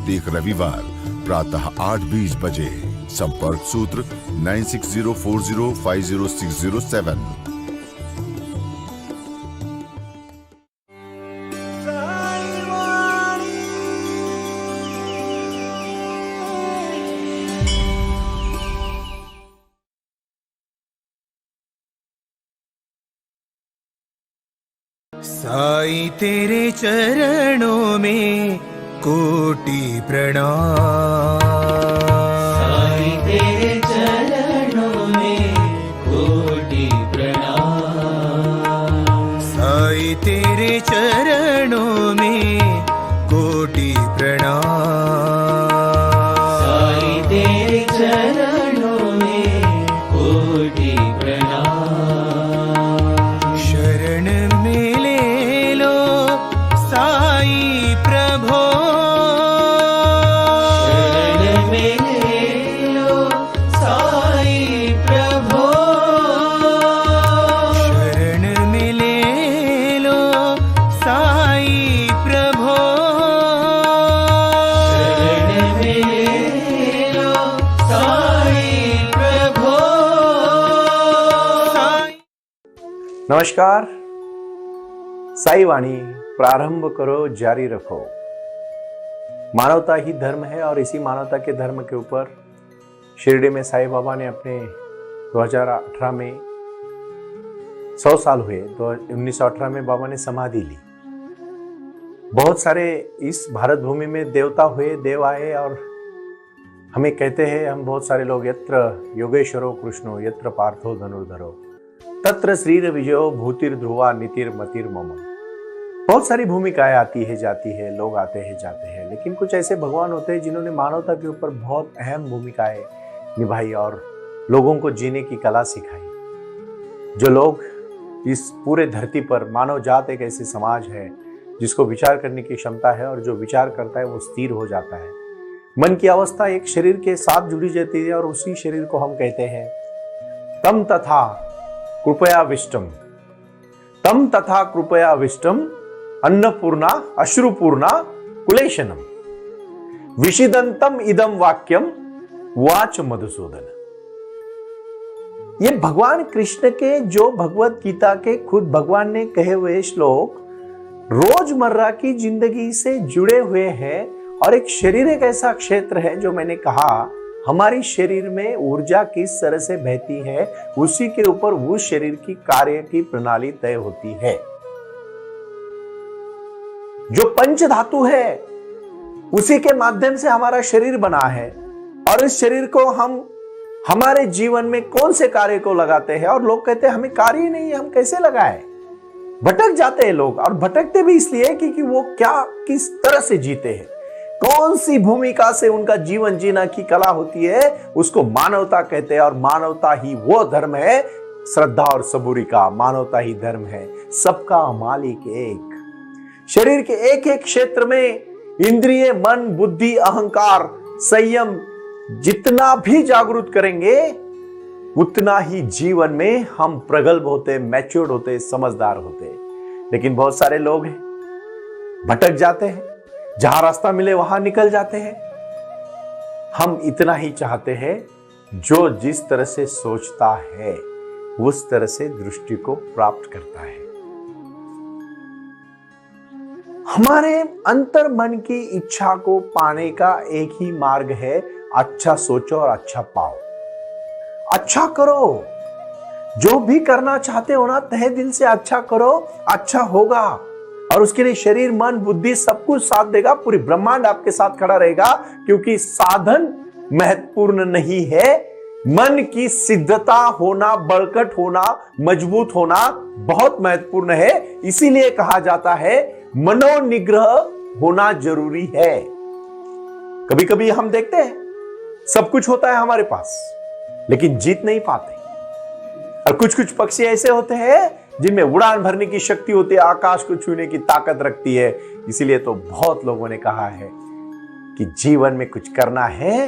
प्रत्येक रविवार प्रातः 8:20 बजे। संपर्क सूत्र 9604050607। साईं तेरे चरणों में कोटि प्रणाम। साईं तेरे चरणों में कोटि प्रणाम। साईं तेरे चरणों में कोटि प्रणाम। साईं तेरे चरणों में कोटि प्रणाम। शरण में ले लो साईं प्रभो। शरण में ले लो साईं प्रभो। शरण में ले लो साईं प्रभो। शरण में ले लो साईं प्रभो। नमस्कार। साई वाणी प्रारंभ करो, जारी रखो। मानवता ही धर्म है और इसी मानवता के धर्म के ऊपर शिरडी में साईं बाबा ने अपने 2018 में 100 साल हुए। तो 1918 में बाबा ने समाधि ली। बहुत सारे इस भारत भूमि में देवता हुए, देव आए और हमें कहते हैं, हम बहुत सारे लोग, यत्र योगेश्वरो कृष्णो यत्र पार्थो धनुर्धरो तत्र श्रीर विजयो भूतिर ध्रुवा नीतिर मतिर मम। बहुत सारी भूमिकाएं आती है जाती है, लोग आते हैं जाते हैं, लेकिन कुछ ऐसे भगवान होते हैं जिन्होंने मानवता के ऊपर बहुत अहम भूमिकाएं निभाई और लोगों को जीने की कला सिखाई। जो लोग इस पूरे धरती पर, मानव जात एक ऐसे समाज है जिसको विचार करने की क्षमता है और जो विचार करता है वो स्थिर हो जाता है। मन की अवस्था एक शरीर के साथ जुड़ी जाती है और उसी शरीर को हम कहते हैं तम तथा कृपया विष्टम। तम तथा कृपया विष्टम अन्नपूर्णा अश्रुपूर्णा कुलेशनम विशिदंतम इदम वाक्यम वाच मधुसूदन। ये भगवान कृष्ण के, जो भगवत गीता के खुद भगवान ने कहे हुए श्लोक रोजमर्रा की जिंदगी से जुड़े हुए हैं। और एक शरीर एक ऐसा क्षेत्र है जो मैंने कहा, हमारी शरीर में ऊर्जा किस तरह से बहती है उसी के ऊपर उस शरीर की कार्य की प्रणाली तय होती है। जो पंच धातु है उसी के माध्यम से हमारा शरीर बना है और इस शरीर को हम हमारे जीवन में कौन से कार्य को लगाते हैं। और लोग कहते हैं हमें कार्य ही नहीं है, हम कैसे लगाए। भटक जाते हैं लोग, और भटकते भी इसलिए क्योंकि वो क्या किस तरह से जीते हैं, कौन सी भूमिका से उनका जीवन जीना की कला होती है, उसको मानवता कहते हैं। और मानवता ही वो धर्म है, श्रद्धा और सबूरी का मानवता ही धर्म है। सबका मालिक एक। शरीर के एक एक क्षेत्र में इंद्रिय, मन, बुद्धि, अहंकार, संयम जितना भी जागरूक करेंगे उतना ही जीवन में हम प्रगल्भ होते, मैच्योर्ड होते, समझदार होते। लेकिन बहुत सारे लोग हैं भटक जाते हैं, जहां रास्ता मिले वहां निकल जाते हैं। हम इतना ही चाहते हैं, जो जिस तरह से सोचता है उस तरह से दृष्टि को प्राप्त करता है। हमारे अंतर मन की इच्छा को पाने का एक ही मार्ग है, अच्छा सोचो और अच्छा पाओ। अच्छा करो, जो भी करना चाहते हो ना तहे दिल से अच्छा करो, अच्छा होगा। और उसके लिए शरीर, मन, बुद्धि सब कुछ साथ देगा, पूरी ब्रह्मांड आपके साथ खड़ा रहेगा। क्योंकि साधन महत्वपूर्ण नहीं है, मन की सिद्धता होना, बड़कट होना, मजबूत होना बहुत महत्वपूर्ण है। इसीलिए कहा जाता है मनोनिग्रह होना जरूरी है। कभी कभी हम देखते हैं सब कुछ होता है हमारे पास, लेकिन जीत नहीं पाते। और कुछ कुछ पक्षी ऐसे होते हैं जिनमें उड़ान भरने की शक्ति होती है, आकाश को छूने की ताकत रखती है। इसीलिए तो बहुत लोगों ने कहा है कि जीवन में कुछ करना है,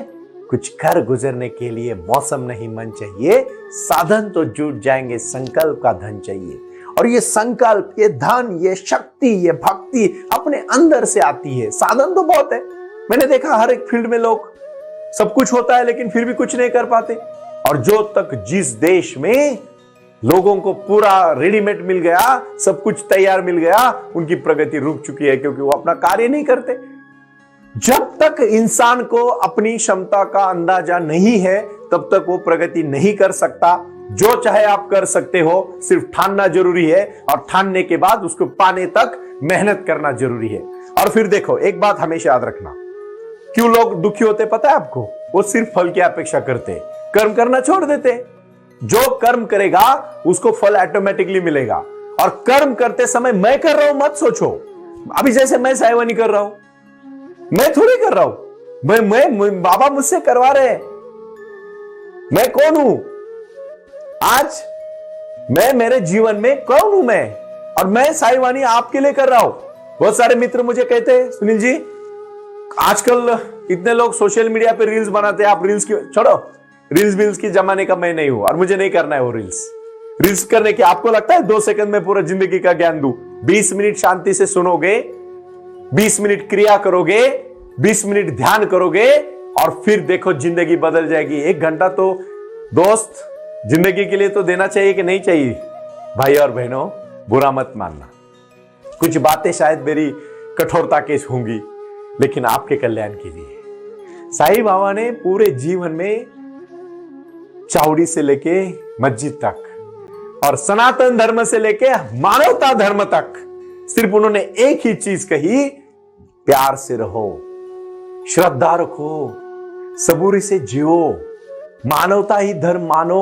कुछ कर गुजरने के लिए मौसम नहीं मन चाहिए, साधन तो जुट जाएंगे, संकल्प का धन चाहिए। और ये संकल्प, ये धन, ये शक्ति, ये भक्ति अपने अंदर से आती है। साधन तो बहुत है, मैंने देखा हर एक फील्ड में लोग, सब कुछ होता है लेकिन फिर भी कुछ नहीं कर पाते। और जो तक जिस देश में लोगों को पूरा रेडीमेड मिल गया, सब कुछ तैयार मिल गया, उनकी प्रगति रुक चुकी है, क्योंकि वो अपना कार्य नहीं करते। जब तक इंसान को अपनी क्षमता का अंदाजा नहीं है तब तक वो प्रगति नहीं कर सकता। जो चाहे आप कर सकते हो, सिर्फ ठानना जरूरी है, और ठानने के बाद उसको पाने तक मेहनत करना जरूरी है। और फिर देखो, एक बात हमेशा याद रखना, क्यों लोग दुखी होते पता है आपको? वो सिर्फ फल की अपेक्षा करते, कर्म करना छोड़ देते। जो कर्म करेगा उसको फल ऑटोमेटिकली मिलेगा। और कर्म करते समय मैं कर रहा हूं मत सोचो। अभी जैसे मैं साइवानी कर रहा हूं, मैं थोड़ी कर रहा हूं, मैं बाबा मुझसे करवा रहे हैं। मैं कौन हूं आज? मैं मेरे जीवन में कौन हूं मैं? और मैं साईवानी आपके लिए कर रहा हूं। बहुत सारे मित्र मुझे कहते हैं, सुनील जी आजकल इतने लोग सोशल मीडिया पे रील्स बनाते हैं, आप रील्स की छोड़ो, रील्स की जमाने का मैं नहीं हूं और मुझे नहीं करना है वो रील्स करने की। आपको लगता है 2 सेकंड में पूरा जिंदगी का ज्ञान दूं? 20 मिनट शांति से सुनोगे, 20 मिनट क्रिया करोगे, 20 मिनट ध्यान करोगे और फिर देखो जिंदगी बदल जाएगी। 1 घंटा तो दोस्त जिंदगी के लिए तो देना चाहिए कि नहीं चाहिए? भाई और बहनों, बुरा मत मानना, कुछ बातें शायद मेरी कठोरता की होंगी, लेकिन आपके कल्याण के लिए। साईं बाबा ने पूरे जीवन में चावड़ी से लेके मस्जिद तक और सनातन धर्म से लेके मानवता धर्म तक सिर्फ उन्होंने एक ही चीज कही, प्यार से रहो, श्रद्धा रखो, सबूरी से जियो, मानवता ही धर्म मानो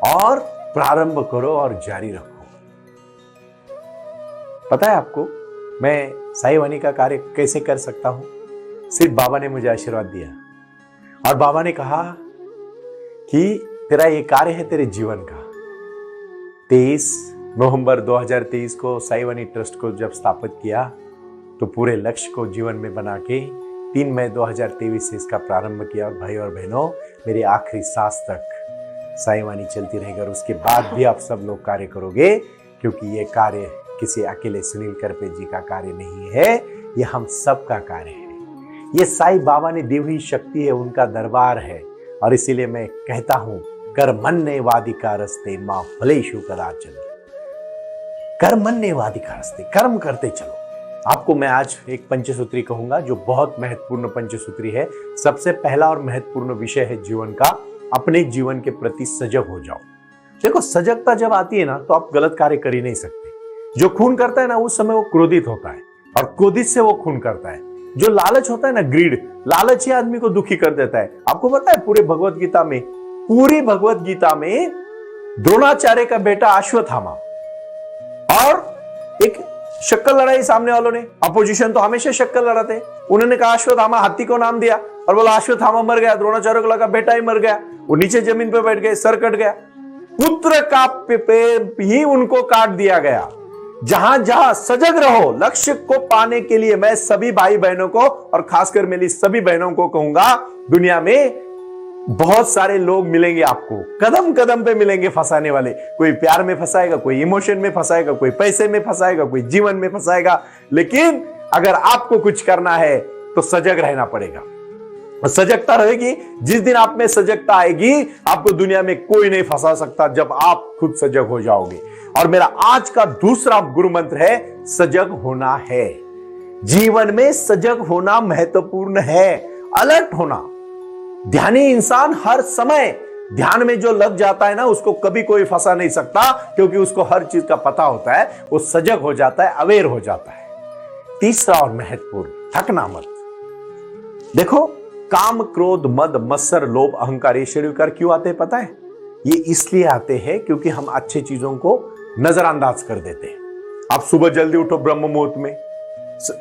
और प्रारंभ करो और जारी रखो। पता है आपको मैं साईवानी का कार्य कैसे कर सकता हूं? सिर्फ बाबा ने मुझे आशीर्वाद दिया और बाबा ने कहा कि तेरा ये कार्य है तेरे जीवन का। 23 नवंबर 2023 को साईवानी ट्रस्ट को जब स्थापित किया तो पूरे लक्ष्य को जीवन में बना के 3 मई 2023 से इसका प्रारंभ किया। और भाई और बहनों, मेरी आखिरी सांस तक साईवानी चलती रहेगी और उसके बाद भी आप सब लोग कार्य करोगे, क्योंकि ये कार्य किसी अकेले सुनील करपे जी का कार्य नहीं है, ये हम सब का कार्य है। ये साईं बाबा ने दी हुई शक्ति है, उनका दरबार है। और इसीलिए मैं कहता हूं, कर्मण्ये वाधिकारस्ते मां फलेषु कदाचन। कर्मण्ये वाधिकारस्ते, कर्म करते चलो। आपको मैं आज एक पंचसूत्री कहूंगा जो बहुत महत्वपूर्ण पंचसूत्री है। सबसे पहला और महत्वपूर्ण विषय है जीवन का, अपने जीवन के प्रति सजग हो जाओ। देखो, सजगता जब आती है ना तो आप गलत कार्य कर ही नहीं सकते। जो खून करता है ना उस समय वो क्रोधित होता है और क्रोधित से वो खून करता है। जो लालच होता है ना, ग्रीड, लालच ही आदमी को दुखी कर देता है। आपको पता है पूरी भगवत गीता में द्रोणाचार्य का बेटा अश्वत्थामा और एक शक्कर लड़ाई सामने वालों ने, अपोजिशन तो हमेशा शक्कर लड़ाते, उन्होंने कहा अश्वत्थामा, हाथी को नाम दिया और बोला अश्वत्थामा मर गया। द्रोणाचार्य को लगा बेटा ही मर गया, वो नीचे जमीन पे बैठ गए, सर कट गया। पुत्र का पेट ही उनको काट दिया गया। जहां जहां सजग रहो, लक्ष्य को पाने के लिए मैं सभी भाई बहनों को और खासकर मेरी सभी बहनों को कहूंगा, दुनिया में बहुत सारे लोग मिलेंगे आपको, कदम कदम पे मिलेंगे फंसाने वाले। कोई प्यार में फंसाएगा, कोई इमोशन में फंसाएगा, कोई पैसे में फंसाएगा, कोई जीवन में फंसाएगा। लेकिन अगर आपको कुछ करना है तो सजग रहना पड़ेगा। सजगता रहेगी, जिस दिन आप में सजगता आएगी, आपको दुनिया में कोई नहीं फंसा सकता जब आप खुद सजग हो जाओगे। और मेरा आज का दूसरा गुरु मंत्र है, सजग होना है। जीवन में सजग होना महत्वपूर्ण है, अलर्ट होना। ध्यानी इंसान हर समय ध्यान में जो लग जाता है ना, उसको कभी कोई फंसा नहीं सकता, क्योंकि उसको हर चीज का पता होता है, वो सजग हो जाता है, अवेयर हो जाता है। तीसरा और महत्वपूर्ण, थकना मत। देखो, काम, क्रोध, मद, मत्सर, लोभ, अहंकार, ये षड्विकार क्यों आते हैं पता है? ये इसलिए आते हैं क्योंकि हम अच्छी चीजों को नजरअंदाज कर देते हैं। आप सुबह जल्दी उठो ब्रह्म मुहूर्त में।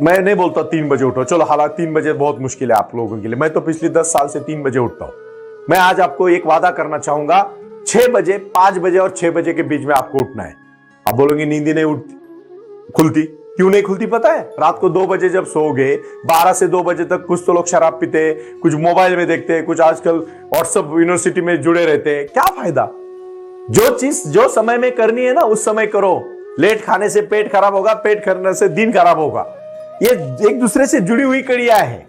मैं नहीं बोलता 3 बजे उठो, चलो हालांकि 3 बजे बहुत मुश्किल है आप लोगों के लिए। मैं तो पिछले 10 साल से 3 बजे उठता हूं। मैं आज आपको एक वादा करना चाहूंगा, 6 बजे, 5 बजे और 6 बजे के बीच में आपको उठना है। आप बोलोगे नींद ही नहीं खुलती। क्यों नहीं खुलती पता है? रात को 2 बजे जब सोओगे, 12 से 2 बजे तक कुछ तो लोग शराब पीते, कुछ मोबाइल में देखते, कुछ आजकल व्हाट्सएप यूनिवर्सिटी में जुड़े रहते हैं। क्या फायदा? जो चीज जो समय में करनी है ना उस समय करो। लेट खाने से पेट खराब होगा, पेट करने से दिन खराब होगा। ये एक दूसरे से जुड़ी हुई कड़ियां हैं।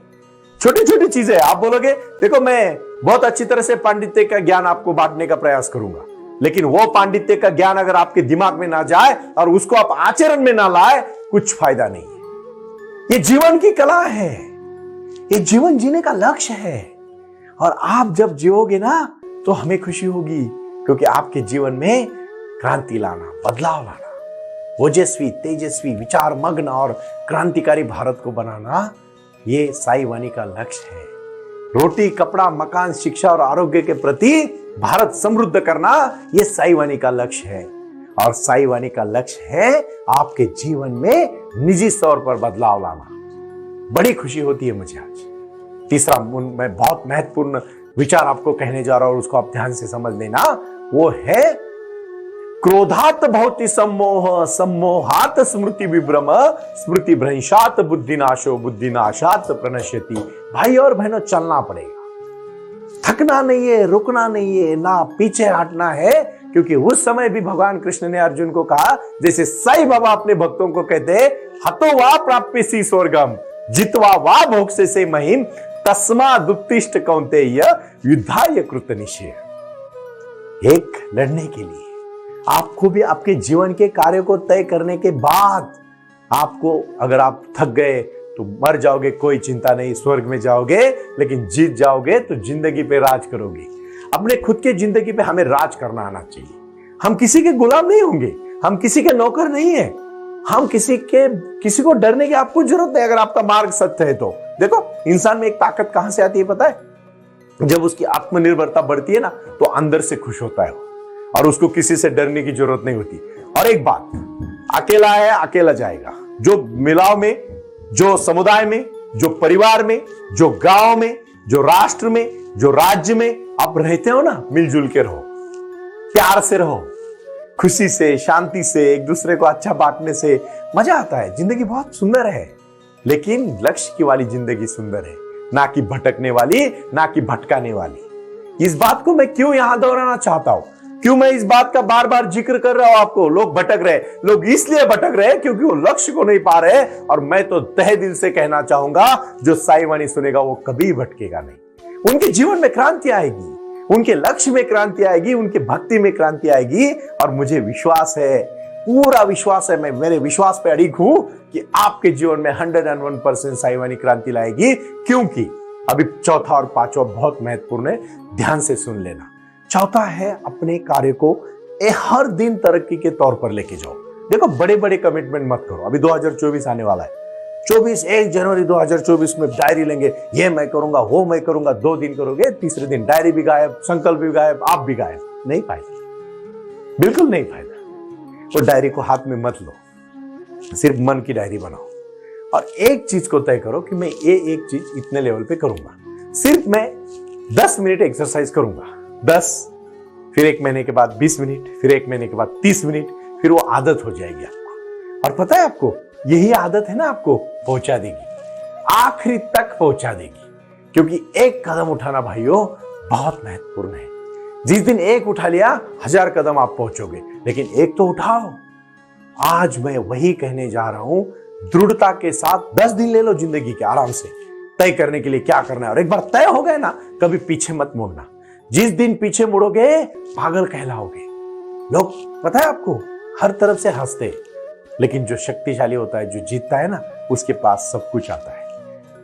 छोटी छोटी चीजें। आप बोलोगे देखो मैं बहुत अच्छी तरह से पांडित्य का ज्ञान आपको बांटने का प्रयास करूंगा, लेकिन वो पांडित्य का ज्ञान अगर आपके दिमाग में ना जाए और उसको आप आचरण में ना लाए, कुछ फायदा नहीं है। ये जीवन की कला है, ये जीवन जीने का लक्ष्य है। और आप जब जियोगे ना तो हमें खुशी होगी, क्योंकि आपके जीवन में क्रांति लाना, बदलाव लाना, ओजस्वी, तेजस्वी, विचार मग्न और क्रांतिकारी भारत को बनाना, ये साई वाणी का लक्ष्य है। रोटी, कपड़ा, मकान, शिक्षा और आरोग्य के प्रति भारत समृद्ध करना, ये साई वाणी का लक्ष्य है। और साई वाणी का लक्ष्य है आपके जीवन में निजी तौर पर बदलाव लाना। बड़ी खुशी होती है मुझे आज। तीसरा मैं बहुत महत्वपूर्ण विचार आपको कहने जा रहा हूं और उसको आप ध्यान से समझ लेना। वो है क्रोधात भवति सम्मोह, सम्मोहात स्मृति विभ्रम, स्मृति भ्रंशात बुद्धिनाशो, बुद्धिनाशात प्रणश्यति। भाई और बहनों, चलना पड़ेगा, थकना नहीं है, रुकना नहीं है, ना पीछे हटना है। क्योंकि उस समय भी भगवान कृष्ण ने अर्जुन को कहा, जैसे साईं बाबा अपने भक्तों को कहते, हतो वा प्राप्यसि स्वर्गम, जित्वा वा भोक्ष्यसे से महिम, तस्माद् उत्तिष्ठ कौन्तेय युद्धाय कृत निश्चय। एक लड़ने के लिए आपको भी आपके जीवन के कार्य को तय करने के बाद, आपको अगर आप थक गए तो मर जाओगे, कोई चिंता नहीं, स्वर्ग में जाओगे। लेकिन जीत जाओगे तो जिंदगी पे राज करोगे। अपने खुद के जिंदगी पे हमें राज करना आना चाहिए। हम किसी के गुलाम नहीं होंगे, हम किसी के नौकर नहीं है, हम किसी को डरने की आपको जरूरत नहीं, अगर आपका मार्ग सत्य है तो। देखो, इंसान में एक ताकत कहां से आती है पता है? जब उसकी आत्मनिर्भरता बढ़ती है ना, तो अंदर से खुश होता है और उसको किसी से डरने की जरूरत नहीं होती। और एक बात, अकेला है, अकेला जाएगा। जो मिलाव में, जो समुदाय में, जो परिवार में, जो गांव में, जो राष्ट्र में, जो राज्य में आप रहते हो ना, मिलजुल के रहो, प्यार से रहो, खुशी से, शांति से, एक दूसरे को अच्छा बांटने से मजा आता है। जिंदगी बहुत सुंदर है, लेकिन लक्ष्य की वाली जिंदगी सुंदर है, ना कि भटकने वाली, ना कि भटकाने वाली। इस बात को मैं क्यों यहां दोहराना चाहता हूं, क्यों मैं इस बात का बार बार जिक्र कर रहा हूं आपको? लोग भटक रहे, लोग इसलिए भटक रहे क्योंकि वो लक्ष्य को नहीं पा रहे। और मैं तो तहे दिल से कहना चाहूंगा, जो साई वाणी सुनेगा वो कभी भटकेगा नहीं। उनके जीवन में क्रांति आएगी, उनके लक्ष्य में क्रांति आएगी, उनके भक्ति में क्रांति आएगी। और मुझे विश्वास है, पूरा विश्वास है, मैं मेरे विश्वास पे अड़िग हूं कि आपके जीवन में 101% साई वाणी क्रांति लाएगी। क्योंकि अभी चौथा और पांचवा बहुत महत्वपूर्ण है, ध्यान से सुन लेना। चौथा है, अपने कार्य को हर दिन तरक्की के तौर पर लेके जाओ। देखो, बड़े बड़े कमिटमेंट मत करो। अभी 2024 आने वाला है, 1 जनवरी 2024 में डायरी लेंगे, ये मैं करूंगा, वो मैं करूंगा। 2 दिन करोगे, तीसरे दिन डायरी भी गायब, संकल्प भी गायब, आप भी गायब। नहीं फायदा, बिल्कुल नहीं फायदा। वो डायरी को हाथ में मत लो, सिर्फ मन की डायरी बनाओ और एक चीज को तय करो कि मैं ये एक चीज इतने लेवल पे करूंगा। सिर्फ मैं 10 मिनट एक्सरसाइज करूंगा, 10, फिर 1 महीने के बाद 20 मिनट, फिर 1 महीने के बाद 30 मिनट, फिर वो आदत हो जाएगी आपको। और पता है आपको, यही आदत है ना आपको पहुंचा देगी, आखिरी तक पहुंचा देगी। क्योंकि एक कदम उठाना भाइयों बहुत महत्वपूर्ण है। जिस दिन एक उठा लिया, 1000 कदम आप पहुंचोगे, लेकिन एक तो उठाओ। आज मैं वही कहने जा रहा हूं, दृढ़ता के साथ 10 दिन ले लो जिंदगी के, आराम से तय करने के लिए क्या करना है। और एक बार तय हो गए ना, कभी पीछे मत मुड़ना। जिस दिन पीछे मुड़ोगे, पागल कहलाओगे। लोग, पता है आपको, हर तरफ से हंसते, लेकिन जो शक्तिशाली होता है, जो जीतता है ना, उसके पास सब कुछ आता है।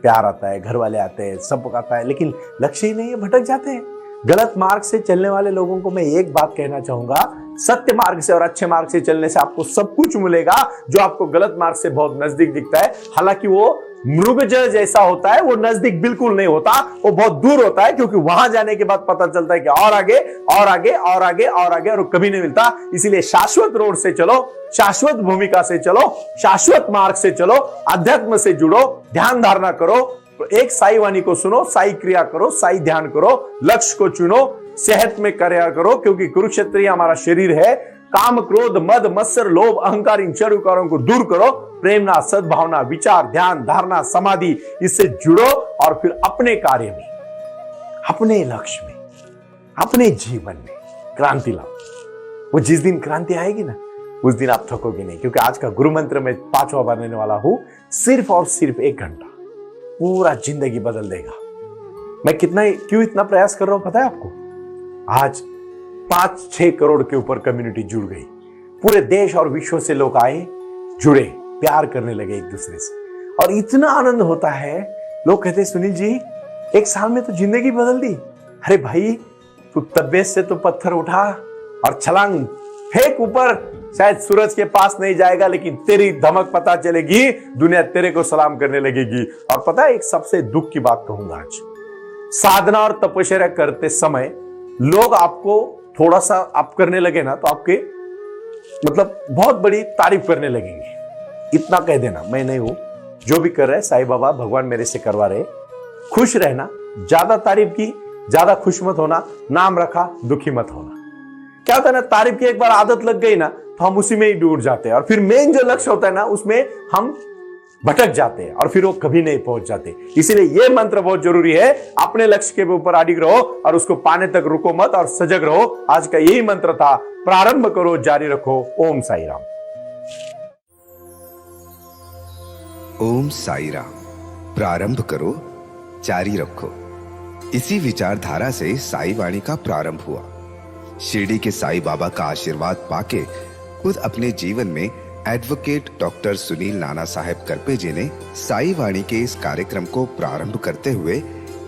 प्यार आता है, घर वाले आते हैं, सब आता है, लेकिन लक्ष्य ही नहीं है, भटक जाते हैं। गलत मार्ग से चलने वाले लोगों को मैं एक बात कहना चाहूंगा, सत्य मार्ग से और अच्छे मार्ग से चलने से आपको सब कुछ मिलेगा, जो आपको गलत मार्ग से बहुत नजदीक दिखता है। हालांकि वो मृगजल जैसा होता है, वो नजदीक बिल्कुल नहीं होता, वो बहुत दूर होता है। क्योंकि वहां जाने के बाद पता चलता है कि और आगे और आगे और आगे और आगे, और कभी नहीं मिलता। इसीलिए शाश्वत रोड से चलो, शाश्वत भूमिका से चलो, शाश्वत मार्ग से चलो, अध्यात्म से जुड़ो, ध्यान धारणा करो, एक साई वाणी को सुनो, साई क्रिया करो, साई ध्यान करो, लक्ष्य को चुनो, सेहत में कार्य करो। क्योंकि कुरुक्षेत्र हमारा शरीर है। काम, क्रोध, मद, मत्सर, लोभ, अहंकार, इन 4 विकारों को दूर करो। प्रेमना, सद्भावना, विचार, ध्यान, धारणा, समाधि, इससे जुड़ो और फिर अपने कार्य में, अपने लक्ष्य में, अपने जीवन में क्रांति लाओ। वो जिस दिन क्रांति आएगी ना, उस दिन आप थकोगे नहीं। क्योंकि आज का गुरु मंत्र में 5वां बनाने वाला हूं, सिर्फ और सिर्फ 1 घंटा। पूरा जिंदगी बदल देगा। मैं क्यों इतना प्रयास कर रहा हूं पता है आपको? आज 5-6 करोड़ के ऊपर कम्युनिटी जुड़ गई। पूरे देश और विश्व से लोग आए, जुड़े, प्यार करने लगे एक दूसरे से, और इतना आनंद होता है। लोग कहते हैं सुनील जी 1 साल में तो जिंदगी बदल दी। अरे भाई, तू तबीयत से तो पत्थर उठा और छलांग फेंक ऊपर, शायद सूरज के पास नहीं जाएगा, लेकिन तेरी धमक पता चलेगी, दुनिया तेरे को सलाम करने लगेगी। और पता है, एक सबसे दुख की बात कहूंगा आज, साधना और तपस्या करते समय लोग आपको थोड़ा सा आप करने लगे ना, तो आपके मतलब बहुत बड़ी तारीफ करने लगेंगे। इतना कह देना, मैं नहीं हूं, जो भी कर रहे साईं बाबा भगवान मेरे से करवा रहे। खुश रहना, ज्यादा तारीफ की ज्यादा खुश मत होना, नाम रखा दुखी मत होना। क्या होता है ना, तारीफ की एक बार आदत लग गई ना, तो हम उसी में ही डूब जाते हैं, और फिर मेन जो लक्ष्य होता है ना, उसमें हम भटक जाते हैं और फिर वो कभी नहीं पहुंच जाते। इसीलिए ये मंत्र बहुत जरूरी है, अपने लक्ष्य के ऊपर अडिग रहो और उसको पाने तक रुको मत और सजग रहो। आज का यही मंत्र था, प्रारंभ करो जारी रखो। ओम साई राम। ओम साई राम। प्रारंभ करो जारी रखो। इसी विचारधारा से साई वाणी का प्रारंभ हुआ। शिरडी के साई बाबा का आशीर्वाद पाके खुद अपने जीवन में एडवोकेट डॉक्टर सुनील नाना साहेब करपे जी ने साई वाणी के इस कार्यक्रम को प्रारंभ करते हुए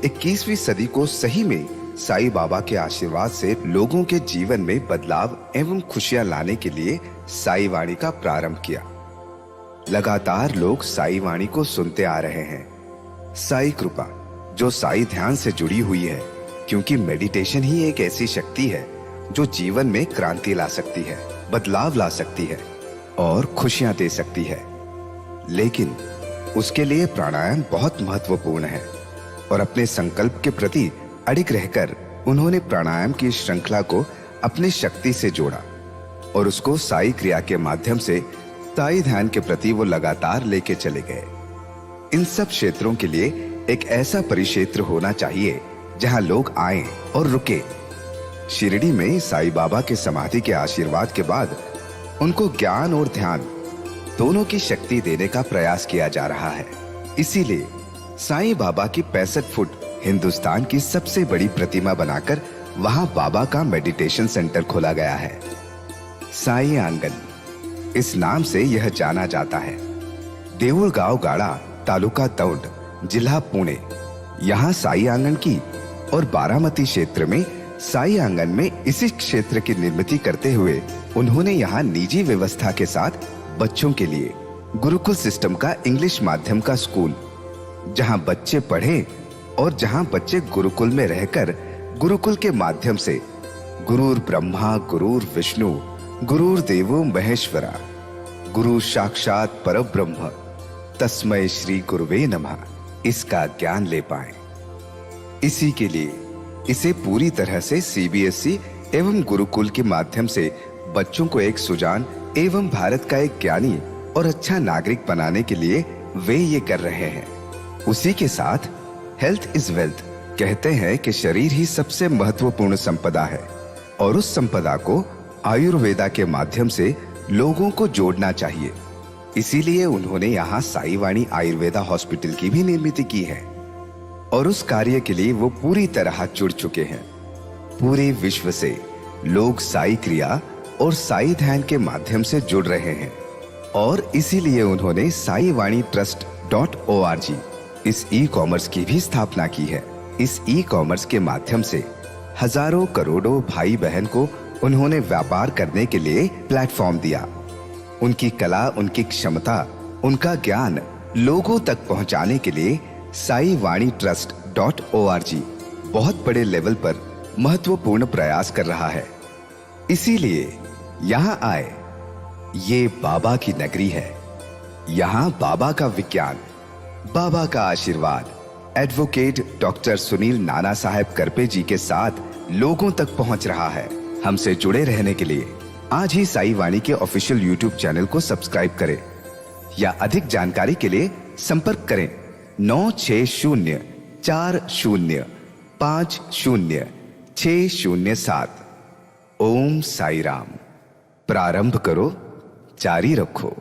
21वीं सदी को सही में साई बाबा के आशीर्वाद से लोगों के जीवन में बदलाव एवं खुशियां लाने के लिए साई वाणी का प्रारंभ किया। लगातार लोग साई वाणी को सुनते आ रहे हैं। साई कृपा जो साई ध्यान से जुड़ी हुई है, क्योंकि मेडिटेशन ही एक ऐसी शक्ति है जो जीवन में क्रांति ला सकती है, बदलाव ला सकती है और खुशियां दे सकती है। लेकिन उसके लिए प्राणायाम बहुत महत्वपूर्ण है, और अपने संकल्प के प्रति अडिग रहकर उन्होंने प्राणायाम की श्रृंखला को अपनी शक्ति से जोड़ा और उसको साई क्रिया के माध्यम से साई ध्यान के प्रति वो लगातार लेके चले गए। इन सब क्षेत्रों के लिए एक ऐसा परिक्षेत्र होना चाहिए जहां लोग आए और रुके। शिरडी में साई बाबा के समाधि के आशीर्वाद के बाद उनको ज्ञान और ध्यान दोनों की शक्ति देने का प्रयास किया जा रहा है। इसीलिए साईं बाबा की 65 फुट हिंदुस्तान की सबसे बड़ी प्रतिमा बनाकर वहां बाबा का मेडिटेशन सेंटर खोला गया है। साई आंगन इस नाम से यह जाना जाता है। देऊळगाव गाड़ा, तालुका दौंड, जिला पुणे, यहाँ साई आंगन की और बारामती क्षेत्र में साई आंगन में इसी क्षेत्र की निर्मित करते हुए उन्होंने यहाँ निजी व्यवस्था के साथ बच्चों के लिए गुरुकुल सिस्टम का इंग्लिश माध्यम का स्कूल, जहाँ बच्चे पढ़े और जहाँ बच्चे गुरुकुल में रहकर गुरुकुल के माध्यम से गुरुर ब्रह्मा गुरुर विष्णु गुरुर देवो महेश्वरा गुरु साक्षात परब्रह्म तस्मै श्री गुरुवे नमः इसका ज्ञान ले पाए। इसी के लिए इसे पूरी तरह से सीबीएसई एवं गुरुकुल के माध्यम से बच्चों को एक सुजान एवं भारत का एक ज्ञानी और अच्छा नागरिक बनाने के लिए वे ये कर रहे हैं। उसी के साथ हेल्थ इज वेल्थ कहते हैं कि शरीर ही सबसे महत्वपूर्ण संपदा है और उस संपदा को आयुर्वेदा के माध्यम से लोगों को जोड़ना चाहिए। इसीलिए उन्होंने यहाँ साई वाणी आयुर्वेदा हॉस्पिटल की भी निर्मित की है और उस कार्य के लिए वो पूरी तरह जुड़ चुके हैं। पूरे विश्व से लोग साई क्रिया और साई ध्यान के माध्यम से जुड़ रहे हैं और इसीलिए उन्होंने साई वाणी trust.org इस ई कॉमर्स की भी स्थापना की है। इस ई कॉमर्स के माध्यम से हजारों करोड़ों भाई बहन को उन्होंने व्यापार करने के लिए प्लेटफॉर्म दिया। उनकी कला, उनकी क्षमता, उनका ज्ञान लोगों तक पहुंचाने के लिए साई वाणी trust.org बहुत बड़े लेवल पर महत्वपूर्ण प्रयास कर रहा है। इसीलिए यहाँ आए, ये बाबा की नगरी है। यहाँ बाबा का विज्ञान, बाबा का आशीर्वाद एडवोकेट डॉक्टर सुनील नाना साहेब करपे जी के साथ लोगों तक पहुंच रहा है। हमसे जुड़े रहने के लिए आज ही साई वाणी के ऑफिशियल यूट्यूब चैनल को सब्सक्राइब करें या अधिक जानकारी के लिए संपर्क करें 9604050607। ओम साई राम। प्रारंभ करो जारी रखो।